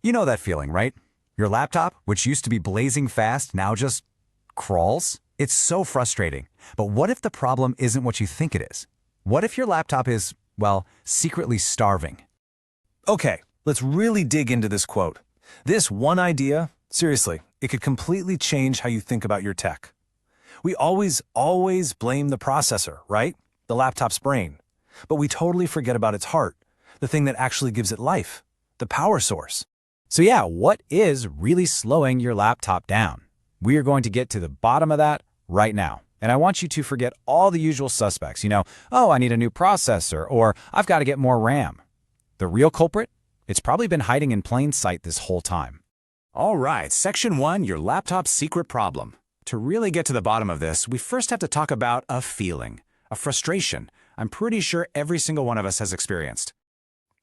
You know that feeling, right? Your laptop, which used to be blazing fast, now just crawls? It's so frustrating. But what if the problem isn't what you think it is? What if your laptop is, well, secretly starving? Okay, let's really dig into this quote. This one idea, seriously, it could completely change how you think about your tech. We always blame the processor, right? The laptop's brain. But we totally forget about its heart, the thing that actually gives it life, the power source. So yeah, what is really slowing your laptop down? We are going to get to the bottom of that right now. And I want you to forget all the usual suspects. Oh, I need a new processor, or I've got to get more RAM. The real culprit? It's probably been hiding in plain sight this whole time. All right, Section 1, your laptop's secret problem. To really get to the bottom of this, we first have to talk about a feeling, a frustration I'm pretty sure every single one of us has experienced.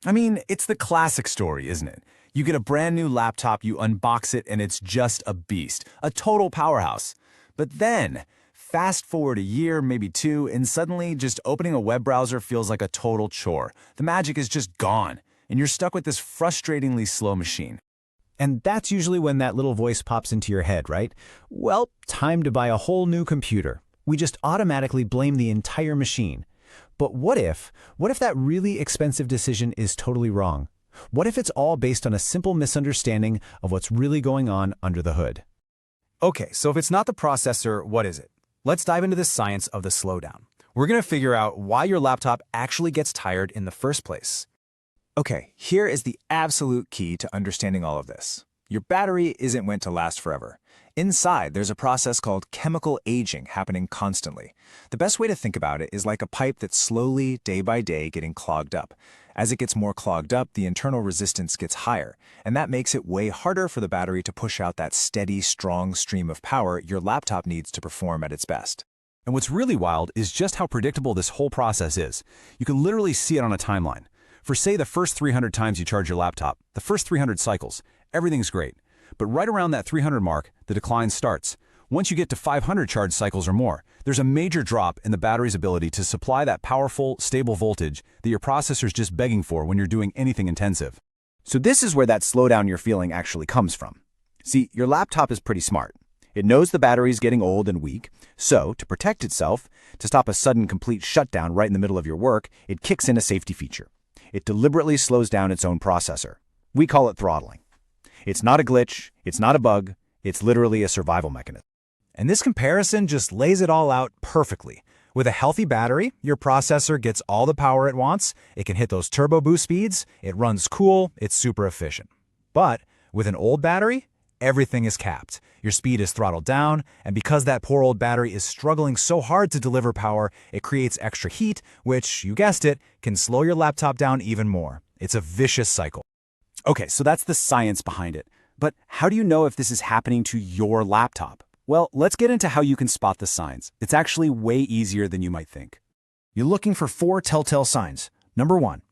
I mean, it's the classic story, isn't it? You get a brand new laptop, you unbox it, and it's just a beast, a total powerhouse. But then, fast forward a year, maybe two, and suddenly just opening a web browser feels like a total chore. The magic is just gone, and you're stuck with this frustratingly slow machine. And that's usually when that little voice pops into your head, right? Well, time to buy a whole new computer. We just automatically blame the entire machine. But what if that really expensive decision is totally wrong? What if it's all based on a simple misunderstanding of what's really going on under the hood? Okay, so if it's not the processor, what is it? Let's dive into the science of the slowdown. We're going to figure out why your laptop actually gets tired in the first place. Okay, here is the absolute key to understanding all of this. Your battery isn't meant to last forever. Inside, there's a process called chemical aging happening constantly. The best way to think about it is like a pipe that's slowly, day by day, getting clogged up. As it gets more clogged up, the internal resistance gets higher, and that makes it way harder for the battery to push out that steady, strong stream of power your laptop needs to perform at its best. And what's really wild is just how predictable this whole process is. You can literally see it on a timeline. For say the first 300 times you charge your laptop, the first 300 cycles, everything's great. But right around that 300 mark, the decline starts. Once you get to 500 charge cycles or more, there's a major drop in the battery's ability to supply that powerful, stable voltage that your processor's just begging for when you're doing anything intensive. So this is where that slowdown you're feeling actually comes from. See, your laptop is pretty smart. It knows the battery's getting old and weak, so to protect itself, to stop a sudden complete shutdown right in the middle of your work, it kicks in a safety feature. It deliberately slows down its own processor. We call it throttling. It's not a glitch, it's not a bug, it's literally a survival mechanism. And this comparison just lays it all out perfectly. With a healthy battery, your processor gets all the power it wants, it can hit those turbo boost speeds, it runs cool, it's super efficient. But with an old battery, everything is capped. Your speed is throttled down, and because that poor old battery is struggling so hard to deliver power, it creates extra heat, which, you guessed it, can slow your laptop down even more. It's a vicious cycle. Okay, so that's the science behind it. But how do you know if this is happening to your laptop? Well, let's get into how you can spot the signs. It's actually way easier than you might think. You're looking for 4 telltale signs. Number 1,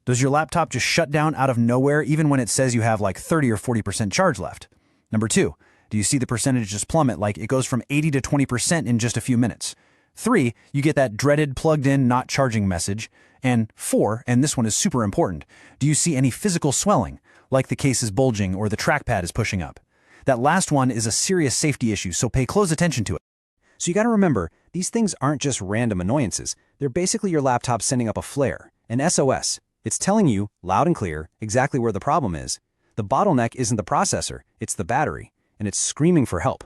does your laptop just shut down out of nowhere even when it says you have like 30 or 40% charge left? Number 2, do you see the percentage just plummet, like it goes from 80 to 20% in just a few minutes? 3, you get that dreaded plugged in not charging message. And 4, and this one is super important, do you see any physical swelling, like the case is bulging or the trackpad is pushing up? That last one is a serious safety issue, so pay close attention to it. So you gotta remember, these things aren't just random annoyances. They're basically your laptop sending up a flare, an SOS. It's telling you, loud and clear, exactly where the problem is. The bottleneck isn't the processor, it's the battery, and it's screaming for help.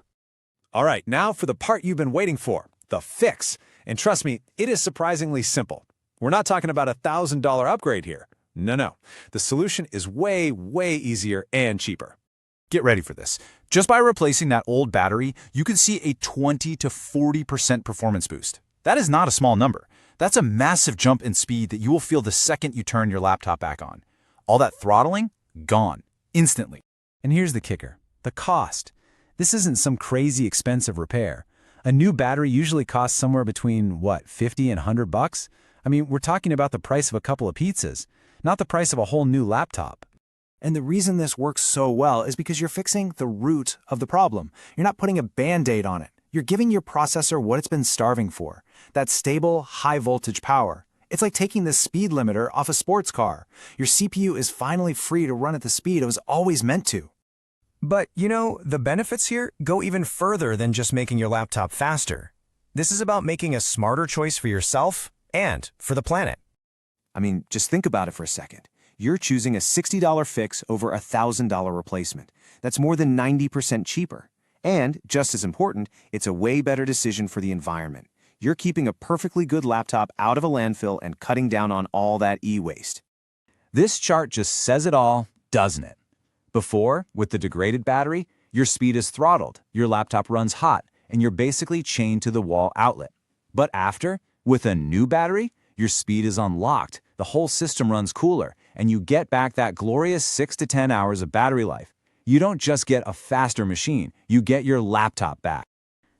All right, now for the part you've been waiting for, the fix. And trust me, it is surprisingly simple. We're not talking about a $1,000 upgrade here. No. The solution is way easier and cheaper. Get ready for this. Just by replacing that old battery, you can see a 20 to 40% performance boost. That is not a small number. That's a massive jump in speed that you will feel the second you turn your laptop back on. All that throttling, gone, instantly. And here's the kicker, the cost. This isn't some crazy expensive repair. A new battery usually costs somewhere between, $50 and $100? I mean, we're talking about the price of a couple of pizzas, not the price of a whole new laptop. And the reason this works so well is because you're fixing the root of the problem. You're not putting a Band-Aid on it. You're giving your processor what it's been starving for, that stable, high-voltage power. It's like taking the speed limiter off a sports car. Your CPU is finally free to run at the speed it was always meant to. But, the benefits here go even further than just making your laptop faster. This is about making a smarter choice for yourself and for the planet. I mean, just think about it for a second. You're choosing a $60 fix over a $1,000 replacement. That's more than 90% cheaper. And, just as important, it's a way better decision for the environment. You're keeping a perfectly good laptop out of a landfill and cutting down on all that e-waste. This chart just says it all, doesn't it? Before, with the degraded battery, your speed is throttled, your laptop runs hot, and you're basically chained to the wall outlet. But after, with a new battery, your speed is unlocked, the whole system runs cooler, and you get back that glorious 6 to 10 hours of battery life. You don't just get a faster machine, you get your laptop back.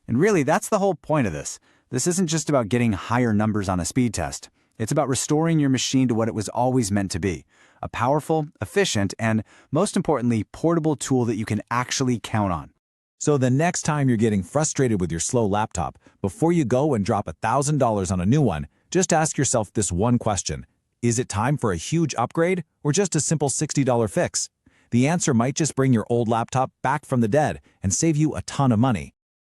And really, that's the whole point of this. This isn't just about getting higher numbers on a speed test. It's about restoring your machine to what it was always meant to be. A powerful, efficient, and, most importantly, portable tool that you can actually count on. So the next time you're getting frustrated with your slow laptop, before you go and drop $1,000 on a new one, just ask yourself this one question. Is it time for a huge upgrade or just a simple $60 fix? The answer might just bring your old laptop back from the dead and save you a ton of money.